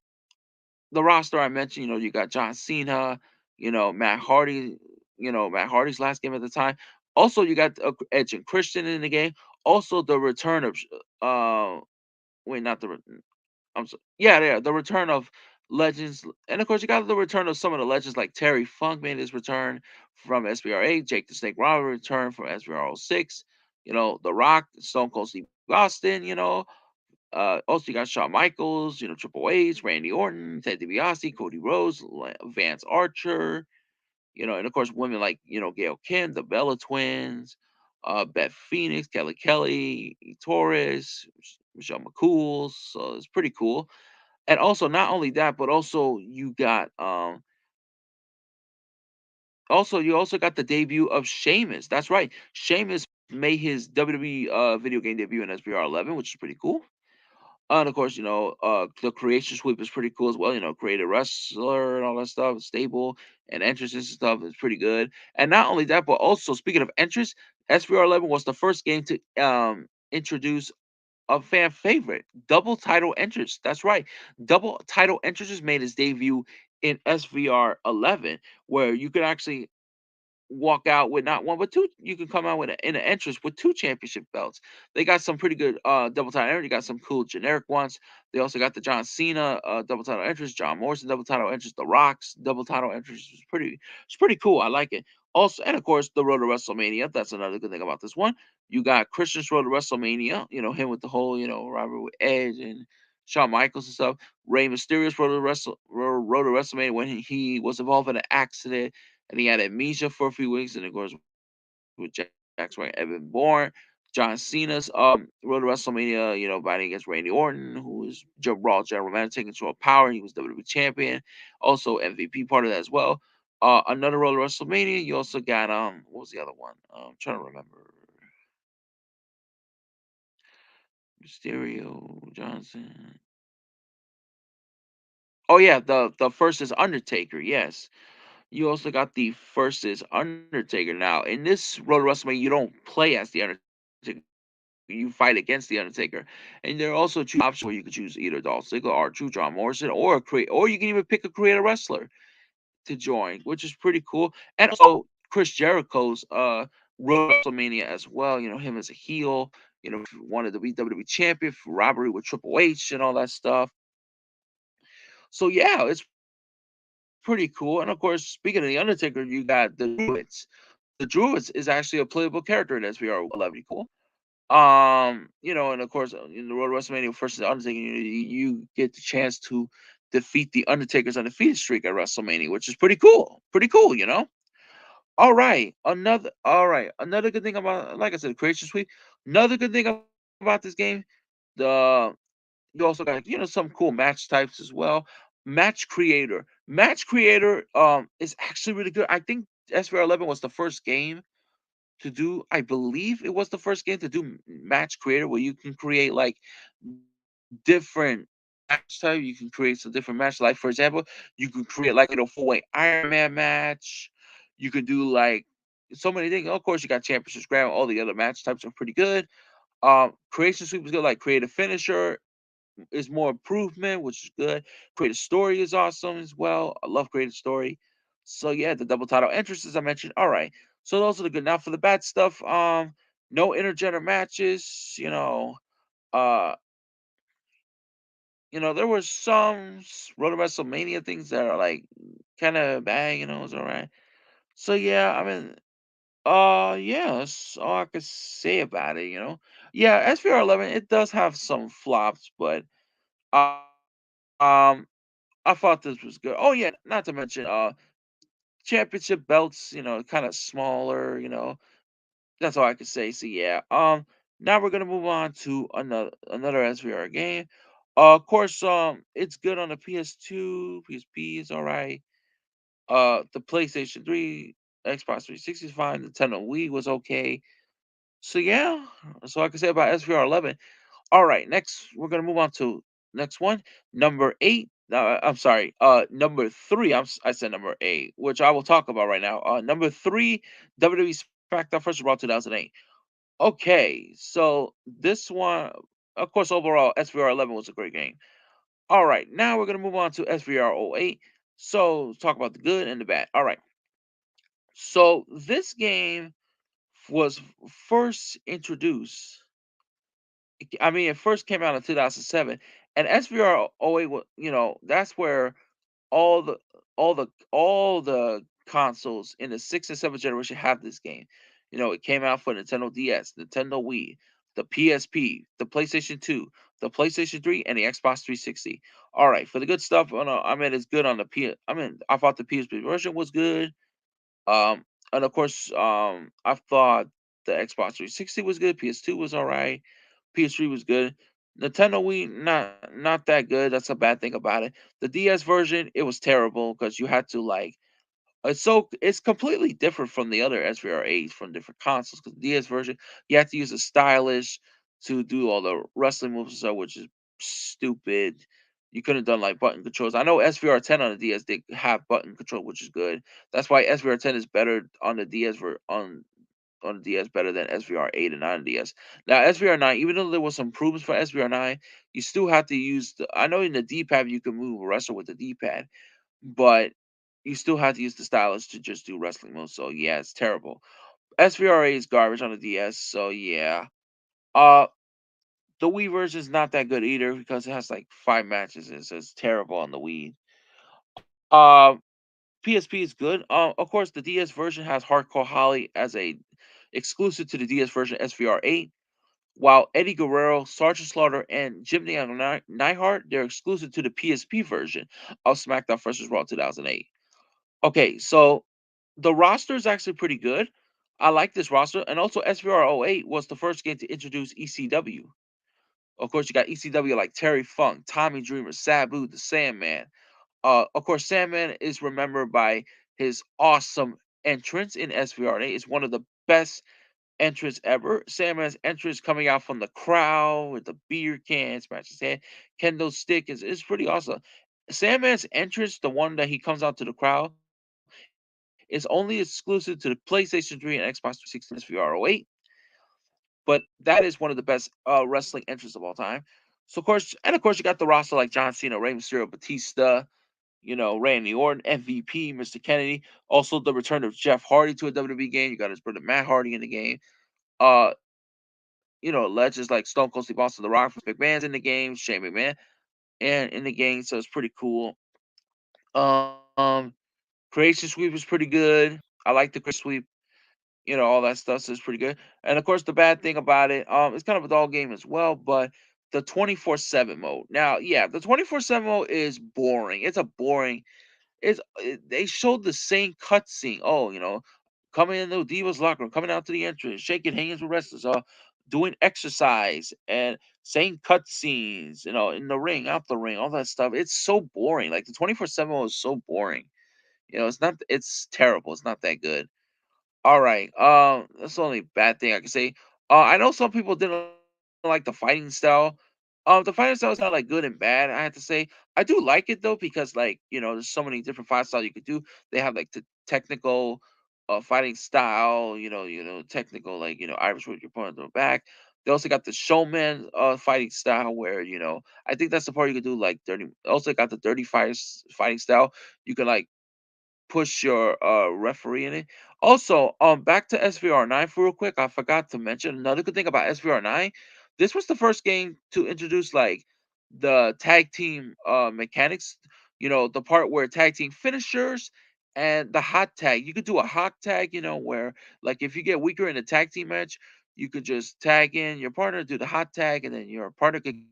roster I mentioned, you got John Cena, Matt Hardy, Matt Hardy's last game at the time. Also, you got Edge and Christian in the game. Also, the return of wait, not the yeah, the return of legends, and of course, you got the return of some of the legends like Terry Funk made his return from SBR8, Jake the Snake Roberts returned from SBR06. The Rock, Stone Cold Steve Austin. Also, you got Shawn Michaels, Triple H, Randy Orton, Ted DiBiase, Cody Rhodes, Vance Archer, and of course, women like, Gail Kim, the Bella Twins, Beth Phoenix, Kelly, Torres, Michelle McCool. So it's pretty cool. And also, not only that, but you also got the debut of Sheamus. That's right. Sheamus made his WWE video game debut in SBR 11, which is pretty cool. And of course, the creation sweep is pretty cool as well. Create a wrestler and all that stuff, stable and entrances and stuff is pretty good. And not only that, but also speaking of entrance, SVR 11 was the first game to introduce a fan favorite, double title entrance. That's right, double title entrances made his debut in SVR 11, where you could actually walk out with not one but two. You can come out with in an entrance with two championship belts. They got some pretty good double title entrance. You got some cool generic ones. They also got the John Cena double title entrance, John Morrison double title entrance, The Rock's double title entrance. It's pretty cool. I like it. Also, and of course, the Road to WrestleMania. That's another good thing about this one. You got Christian's Road to WrestleMania. Him with the whole Robert with Edge and Shawn Michaels and stuff. Rey Mysterio's Road to WrestleMania when he was involved in an accident and he had amnesia for a few weeks, and of course with Jack's right, Evan Bourne, John Cena's Road to WrestleMania, fighting against Randy Orton, who was Raw General Manager, taking control of power. He was WWE champion, also MVP part of that as well. Another Road to WrestleMania. You also got what was the other one? I'm trying to remember. Mysterio, Johnson. Oh yeah, the first is Undertaker. Yes, you also got the first is Undertaker. Now, in this Road to WrestleMania, you don't play as the Undertaker. You fight against the Undertaker, and there are also two options where you could choose either Dolph Ziggler or True John Morrison, or you can even pick a creator wrestler to join, which is pretty cool. And also Chris Jericho's Road to WrestleMania as well. Him as a heel. Wanted to be WWE champion for robbery with Triple H and all that stuff. So yeah, it's pretty cool. And of course, speaking of the Undertaker, you got the Druids. The Druids is actually a playable character in SVR 11. Cool. And of course, in the Road to WrestleMania versus the Undertaker, you get the chance to defeat the Undertaker's undefeated streak at WrestleMania, which is pretty cool. Pretty cool. Another good thing about, like I said, Creation Suite. Another good thing about this game, the you also got some cool match types as well. Match Creator is actually really good. I think SVR 11 was the first game to do. I believe it was the first game to do Match Creator, where you can create like different match type. You can create some different match. Like for example, you can create like a 4-way Iron Man match. You can do like so many things. Of course, you got Championship Scram. All the other match types are pretty good. Creation Sweep is good. Like create a finisher is more improvement, which is good. Creative story is awesome as well. I love creative story. So yeah, the double title entrances I mentioned. All right. So those are the good. Now for the bad stuff, no intergender matches. Uh, there were some Road to WrestleMania things that are like kind of bad. It's all right. So yeah, I mean, yeah, that's all I could say about it. Yeah, SVR 11 it does have some flops, but uh, um I thought this was good. Oh yeah, not to mention championship belts, kind of smaller, that's all I could say. So yeah. Now we're gonna move on to another SVR game. Of course, it's good on the PS2, PSP is all right. The PlayStation 3, Xbox 360 is fine. Nintendo Wii was okay. So yeah, that's all I can say about SVR 11. All right, next we're gonna move on to next one, number eight. I'm sorry, number three. I said number eight, which I will talk about right now. Number three, WWE SmackDown vs. Raw 2008. Okay, so this one, of course, overall SVR 11 was a great game. All right, now we're gonna move on to SVR 08. So talk about the good and the bad. All right, so this game was first introduced. I mean, it first came out in 2007, and SVR 08 was, that's where all the all the consoles in the sixth and seventh generation have this game. It came out for Nintendo DS, Nintendo Wii, the PSP, the PlayStation 2, the PlayStation 3, and the Xbox 360. All right, for the good stuff, I mean, it's good on the P. I mean, I thought the PSP version was good. And of course, I thought the Xbox 360 was good. PS2 was all right. PS3 was good. Nintendo Wii, not that good. That's a bad thing about it. The DS version, it was terrible because you had to like. It's completely different from the other SVR8s from different consoles. Because the DS version, you have to use a stylus to do all the wrestling moves and stuff, which is stupid. You could have done like button controls. I know SVR10 on the DS they have button control, which is good. That's why SVR10 is better on the DS on the DS better than SVR8 and 9 on DS. Now SVR9, even though there was some improvements for SVR9, you still have to use the. I know in the D-pad you can move wrestle with the D-pad, but you still have to use the stylus to just do wrestling moves. So yeah, it's terrible. SVR8 is garbage on the DS. So yeah. Uh, the Wii version is not that good either because it has like 5 matches. So it's terrible on the Wii. Uh, PSP is good. Of course, the DS version has Hardcore Holly as a exclusive to the DS version SVR8, while Eddie Guerrero, Sergeant Slaughter, and Jim Neidhart they're exclusive to the PSP version of SmackDown vs. Raw 2008. Okay, so the roster is actually pretty good. I like this roster, and also SVR 08 was the first game to introduce ECW. Of course, you got ECW like Terry Funk, Tommy Dreamer, Sabu, the Sandman. Of course, Sandman is remembered by his awesome entrance in SVR8. It's one of the best entrance ever. Sandman's entrance coming out from the crowd with the beer can, smash his head, kendo stick is pretty awesome. Sandman's entrance, the one that he comes out to the crowd, is only exclusive to the PlayStation 3 and Xbox 360 and SVR 08. But that is one of the best wrestling entrances of all time. So of course, you got the roster like John Cena, Rey Mysterio, Batista, Randy Orton, MVP, Mr. Kennedy. Also, the return of Jeff Hardy to a WWE game. You got his brother Matt Hardy in the game. Legends like Stone Cold Steve Austin, The Rock, McMahon's in the game, Shane McMahon, and in the game, so it's pretty cool. Um, Creation Sweep is pretty good. I like the Creation Sweep, all that stuff, so it's pretty good. And of course, the bad thing about it, it's kind of a dull game as well, but the 24/7 mode. Now, yeah, the 24/7 mode is boring. It's a boring. They showed the same cutscene. Oh, coming in the Divas locker room, coming out to the entrance, shaking hands with wrestlers, doing exercise and same cutscenes, in the ring, out the ring, all that stuff. It's so boring. Like the 24/7 mode is so boring. It's not. It's terrible. It's not that good. All right. That's the only bad thing I can say. I know some people didn't like the fighting style. The fighting style is kind of like good and bad. I have to say, I do like it though because there's so many different fight styles you could do. They have like the technical, fighting style. Technical like Irish with your opponent on the back. They also got the showman fighting style where I think that's the part you could do like dirty. Also got the dirty fighting style. You can like push your referee in it. Also, back to SVR9 for real quick. I forgot to mention another good thing about SVR9. This was the first game to introduce like the tag team mechanics. The part where tag team finishers and the hot tag. You could do a hot tag, where like if you get weaker in a tag team match, you could just tag in your partner, do the hot tag, and then your partner could get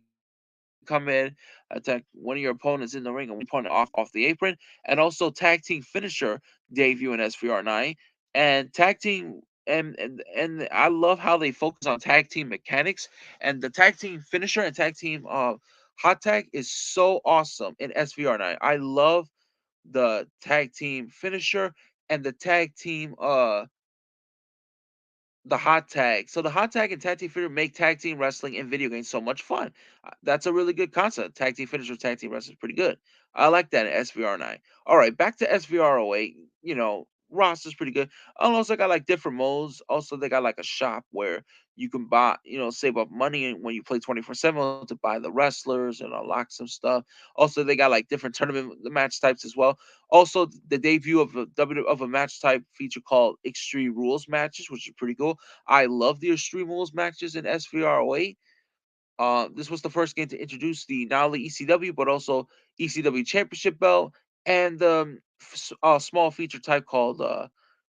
weaker. come in, attack one of your opponents in the ring, and one opponent off the apron, and also tag team finisher debut in SVR9, and tag team. And I love how they focus on tag team mechanics, and the tag team finisher and tag team hot tag is so awesome in SVR9. I love the tag team finisher and the hot tag. So the hot tag and tag team finisher make tag team wrestling in video games so much fun. That's a really good concept. Tag team finisher, tag team wrestling is pretty good. I like that in SVR9. All right, back to SVR08. Roster's pretty good. And also got like different modes. Also, they got like a shop where you can buy, save up money when you play 24/7 to buy the wrestlers and unlock some stuff. Also, they got like different tournament match types as well. Also, the debut of a match type feature called Extreme Rules matches, which is pretty cool. I love the Extreme Rules matches in SVROA. This was the first game to introduce the not only ECW but also ECW Championship belt and small feature type called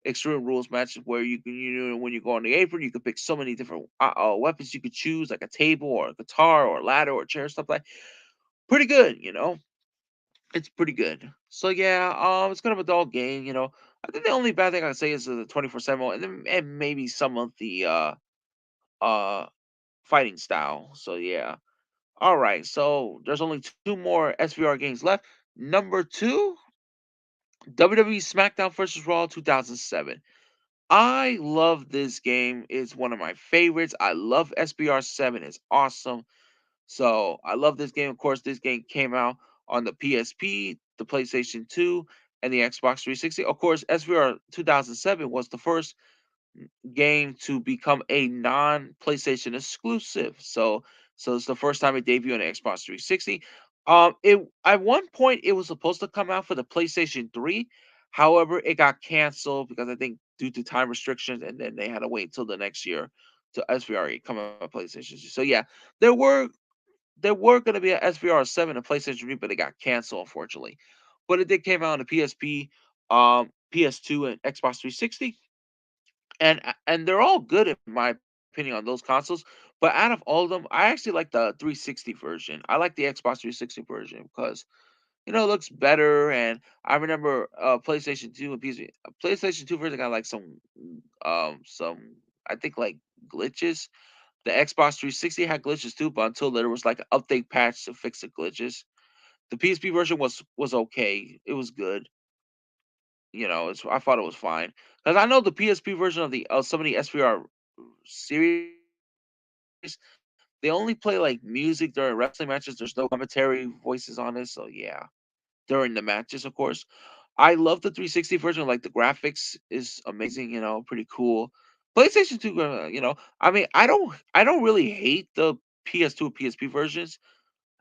Extreme Rules matches, where you can, when you go on the apron, you can pick so many different weapons you could choose, like a table or a guitar or a ladder or a chair, stuff like. Pretty good. It's pretty good. So yeah, it's kind of a dull game. I think the only bad thing I can say is the 24/7 mode, and maybe some of the uh fighting style. So yeah. All right. So there's only two more SVR games left. Number two, WWE SmackDown versus Raw 2007. I love this game. It's one of my favorites. I love SBR 7. It's awesome. So I love this game. Of course, this game came out on the PSP, the PlayStation 2, and the Xbox 360. Of course, SVR 2007 was the first game to become a non-PlayStation exclusive. So it's the first time it debuted on the Xbox 360. It at one point it was supposed to come out for the PlayStation 3. However, it got canceled because I think due to time restrictions, and then they had to wait until the next year to SVR come out on PlayStation. So yeah, there were there were going to be a SVR 7 and PlayStation 3, but it got canceled, unfortunately. But it did came out on the PSP, PS2, and Xbox 360, and they're all good in my opinion on those consoles. But out of all of them, I actually like the 360 version. I like the Xbox 360 version because it looks better. And I remember PlayStation 2 and PC, PlayStation 2 version got like some I think like glitches. The Xbox 360 had glitches too, but until there was like an update patch to fix the glitches. The PSP version was okay. It was good. I thought it was fine because I know the PSP version of some of the SVR series, they only play like music during wrestling matches. There's no commentary voices on it, so yeah, during the matches, of course. I love the 360 version. Like the graphics is amazing. Pretty cool. PlayStation 2, I mean, I don't really hate the PS2 PSP versions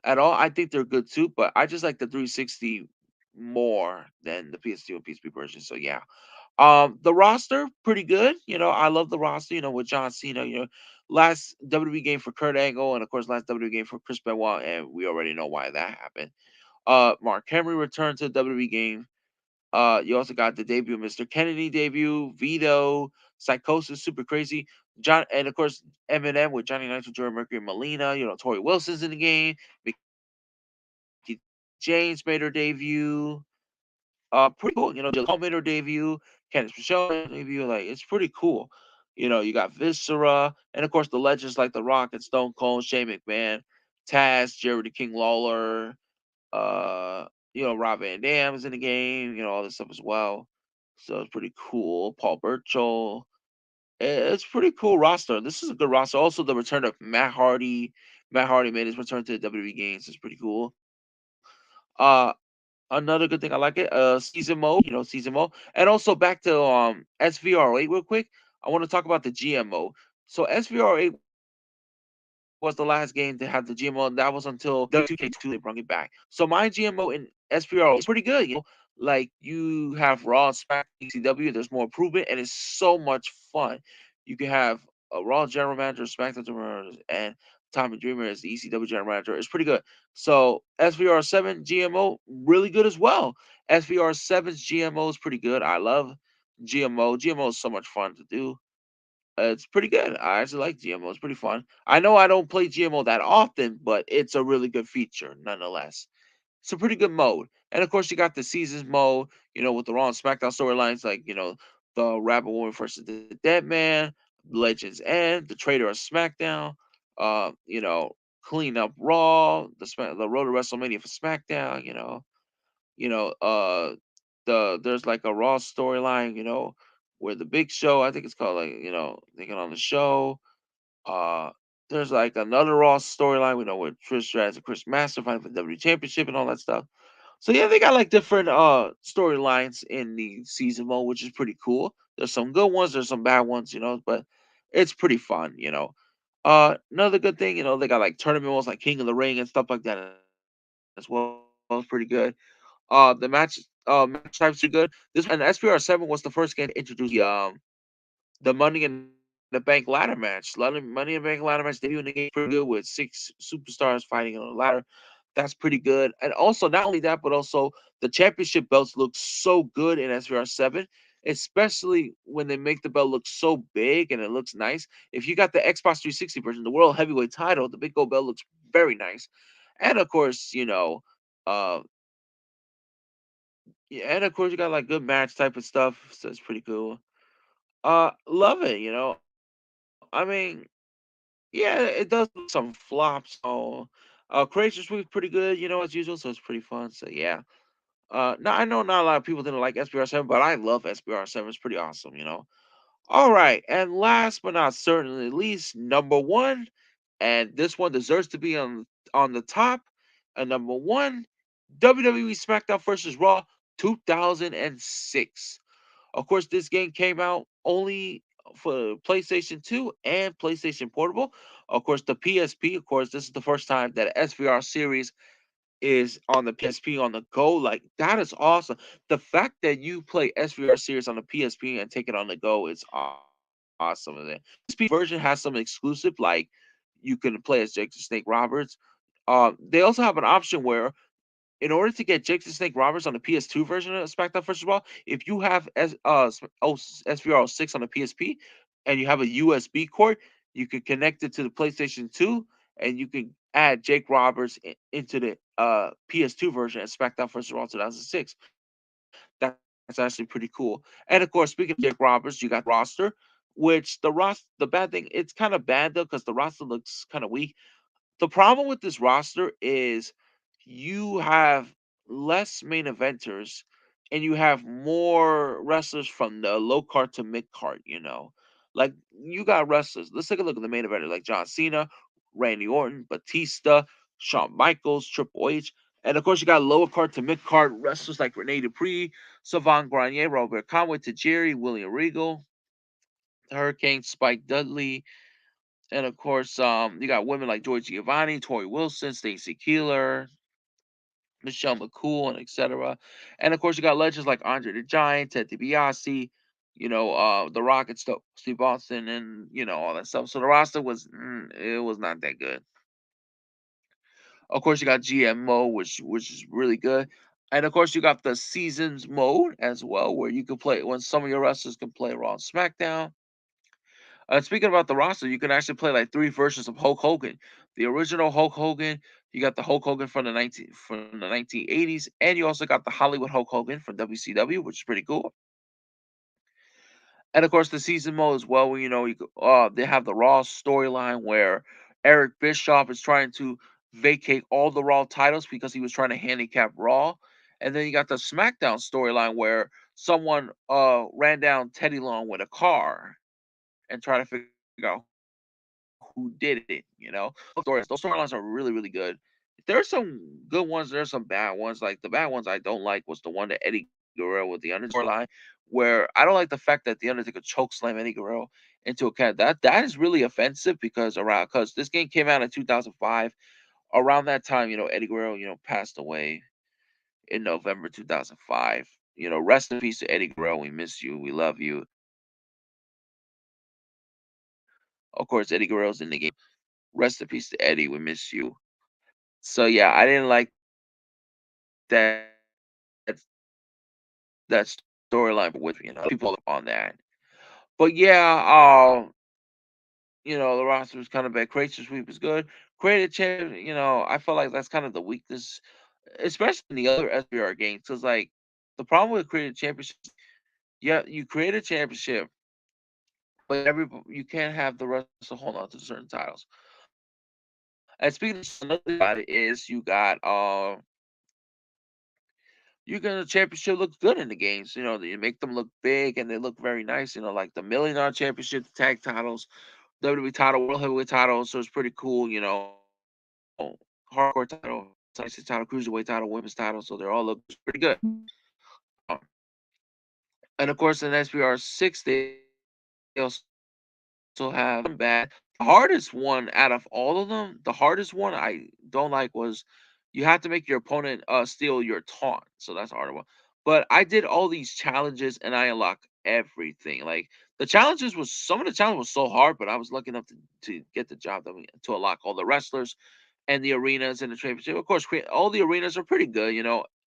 at all. I think they're good too, but I just like the 360 more than the PS2 and PSP version. So yeah. The roster pretty good. I love the roster. With John Cena. Last WWE game for Kurt Angle, and of course last WWE game for Chris Benoit, and we already know why that happened. Mark Henry returned to the WWE game. You also got the debut of Mr. Kennedy debut, Vito, Psychosis, Super Crazy, John, and of course Eminem with Johnny Nitro, Jordan Mercury, Melina. Tori Wilson's in the game. Mickey James made her debut. Pretty cool. Jill Hall made her debut. Candice Michelle made her debut. Like, it's pretty cool. You got Viscera, and of course the legends like The Rock and Stone Cold, Shane McMahon, Taz, Jerry the King Lawler, Rob Van Dam is in the game, all this stuff as well. So it's pretty cool. Paul Burchill. It's pretty cool roster. This is a good roster. Also, the return of Matt Hardy. Matt Hardy made his return to the WWE games. It's pretty cool. Another good thing I like it. Season mode, and also back to SVR8 real quick. I want to talk about the GMO. So SVR8 was the last game to have the GMO, and that was until W2K2 they brought it back. So my GMO in SVR8 is pretty good. Like you have Raw and SmackDown ECW. There's more improvement, and it's so much fun. You can have a Raw general manager, SmackDown general manager, and Tommy Dreamer as the ECW general manager. It's pretty good. So SVR7 GMO really good as well. SVR7's GMO is pretty good. I love GMO. GMO is so much fun to do. It's pretty good. I actually like GMO. It's pretty fun. I know I don't play GMO that often, but it's a really good feature nonetheless. It's a pretty good mode. And of course, you got the seasons mode, with the Raw and SmackDown storylines, like, the Rabbit Woman versus the Dead Man, Legends End, the Traitor of SmackDown, Clean Up Raw, the Road to WrestleMania for SmackDown, you know, uh, there's like a Raw storyline, where the Big Show, I think it's called like, they get on the show. Uh, there's like another Raw storyline, with Trish Stratus and Chris Master fighting for the WWE Championship and all that stuff. So yeah, they got like different storylines in the season mode, which is pretty cool. There's some good ones, there's some bad ones, but it's pretty fun. Another good thing, they got like tournament modes like King of the Ring and stuff like that as well. It's pretty good. The match types are good. This and SPR7 was the first game to introduce the Money in the Bank ladder match. Money in the Bank ladder match debut in the game pretty good with six superstars fighting on a ladder. That's pretty good. And also, not only that, but also the championship belts look so good in SVR7, especially when they make the belt look so big and it looks nice. If you got the Xbox 360 version, the World Heavyweight title, the big gold belt looks very nice. And of course, uh, yeah, and of course you got like good match type of stuff, so it's pretty cool. Love it. I mean, yeah, it does look some flops. So, Creature Suite's pretty good, as usual. So it's pretty fun. So yeah. Now I know not a lot of people didn't like SBR7, but I love SBR7. It's pretty awesome. All right, and last but not certainly least, number one, and this one deserves to be on the top. And number one, WWE SmackDown versus Raw 2006. Of course, this game came out only for PlayStation 2 and PlayStation Portable. Of course, the PSP, of course, this is the first time that SVR series is on the PSP on the go. Like, that is awesome. The fact that you play SVR series on the PSP and take it on the go is awesome. And then PSP version has some exclusive, like you can play as Jake the Snake Roberts. They also have an option where in order to get Jake the Snake Roberts on the PS2 version of SmackDown vs. Raw, if you have SVR06 on the PSP and you have a USB cord, you can connect it to the PlayStation 2 and you can add Jake Roberts into the PS2 version of SmackDown vs. Raw 2006. That's actually pretty cool. And of course, speaking of Jake Roberts, you got the roster, which the bad thing, it's kind of bad though because the roster looks kind of weak. The problem with this roster is you have less main eventers and you have more wrestlers from the low card to mid card. Like you got wrestlers. Let's take a look at the main eventer like John Cena, Randy Orton, Batista, Shawn Michaels, Triple H. And of course, you got lower card to mid card wrestlers like Rene Dupree, Savon Grenier, Robert Conway, Tajiri, William Regal, Hurricane, Spike Dudley, and of course, you got women like Joy Giovanni, Tori Wilson, Stacy Keeler, Michelle McCool, and etc. And of course, you got legends like Andre the Giant, Ted DiBiase, The Rock and Steve Austin, and all that stuff. So the roster it was not that good. Of course, you got GMO, which is really good. And of course, you got the seasons mode as well, where you can play when some of your wrestlers can play Raw and SmackDown. Speaking about the roster, you can actually play like three versions of Hulk Hogan. The original Hulk Hogan, you got the Hulk Hogan from the 1980s, and you also got the Hollywood Hulk Hogan from WCW, which is pretty cool. And of course, the season mode as well, where they have the Raw storyline where Eric Bischoff is trying to vacate all the Raw titles because he was trying to handicap Raw. And then you got the SmackDown storyline where someone ran down Teddy Long with a car and try to figure out who did it. Those storylines are really, really good. There's some good ones, there's some bad ones. Like the bad ones I don't like was the one that Eddie Guerrero with the Undertaker storyline, where I don't like the fact that the Undertaker choke slam Eddie Guerrero into a cat. That is really offensive because this game came out in 2005. Around that time, Eddie Guerrero, passed away in November 2005. Rest in peace to Eddie Guerrero. We miss you. We love you. Of course, Eddie Guerrero's in the game. Rest in peace to Eddie. We miss you. So yeah, I didn't like that storyline with me. A lot of people were up on that. But yeah, The roster was kind of bad. Create sweep is good. Created champ, I feel like that's kind of the weakness, especially in the other SBR games. Because like the problem with created championships, yeah, you create a championship, but you can't have the rest to hold on to certain titles. And speaking of another thing about it is you get the championship looks good in the games. You make them look big and they look very nice. Like the $1 million championship, the tag titles, WWE title, World Heavyweight title. So it's pretty cool. Hardcore title, Tyson title, cruiserweight title, women's title. So they all look pretty good. Um, and of course, in SPR 6, they also have bad. The hardest one out of all of them, the hardest one I don't like was you have to make your opponent steal your taunt. So that's a harder one. But I did all these challenges and I unlocked everything. Like the challenges was some of the challenges was so hard, but I was lucky enough to get the job done to unlock all the wrestlers and the arenas and the championship. Of course, all the arenas are pretty good.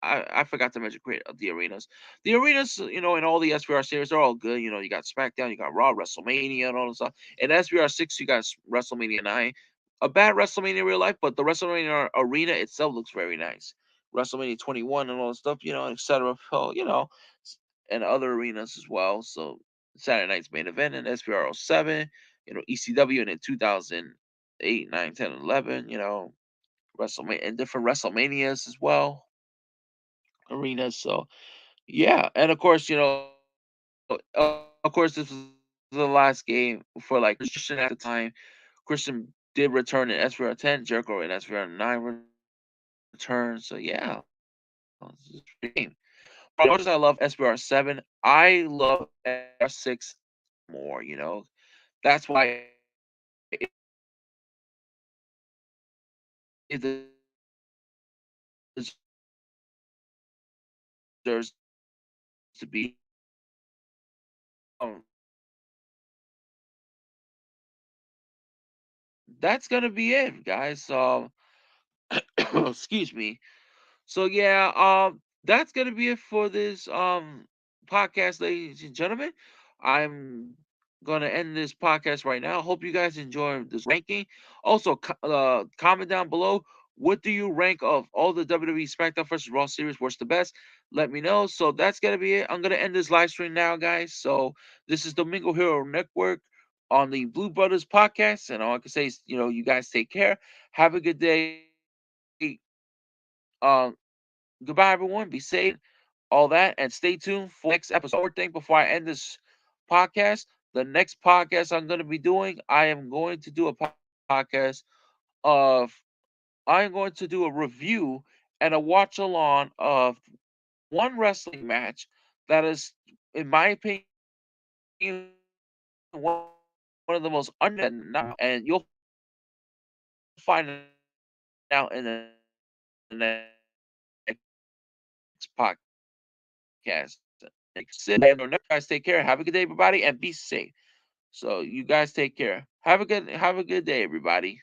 I forgot to mention create the arenas. The arenas, in all the SBR series, they're all good. You got SmackDown, you got Raw, WrestleMania, and all that stuff. In SBR 6, you got WrestleMania 9. A bad WrestleMania in real life, but the WrestleMania arena itself looks very nice. WrestleMania 21 and all that stuff, etc. So, and other arenas as well. So Saturday night's main event in SBR 07, ECW, and in 2008, 9, 10, 11, WrestleMania and different WrestleManias as well, arenas. So yeah, and of course, this was the last game for like Christian at the time. Christian did return in SVR 10, Jericho in SVR 9 return. So yeah, this is a pretty good game. As much as I love SBR 7, I love SBR 6 more. That's why it deserves to be that's gonna be it, guys. Excuse me. So yeah, that's gonna be it for this podcast, ladies and gentlemen. I'm gonna end this podcast right now. Hope you guys enjoy this ranking. Also, comment down below. What do you rank of all the WWE SmackDown versus Raw series? What's the best? Let me know. So that's gonna be it. I'm gonna end this live stream now, guys. So this is Domingo Hero Network on the Blue Brothers podcast, and all I can say is, you guys take care. Have a good day. Um, Goodbye, everyone. Be safe, all that, and stay tuned for the next episode. One more thing before I end this podcast. The next podcast I'm going to be doing, I am going to do a podcast of, I am going to do a review and a watch along of one wrestling match that is, in my opinion, one of the most underrated now, and you'll find out in the next podcast. Sit back and relax, and you guys take care. Have a good day, everybody, and be safe. So you guys take care. Have a good day, everybody.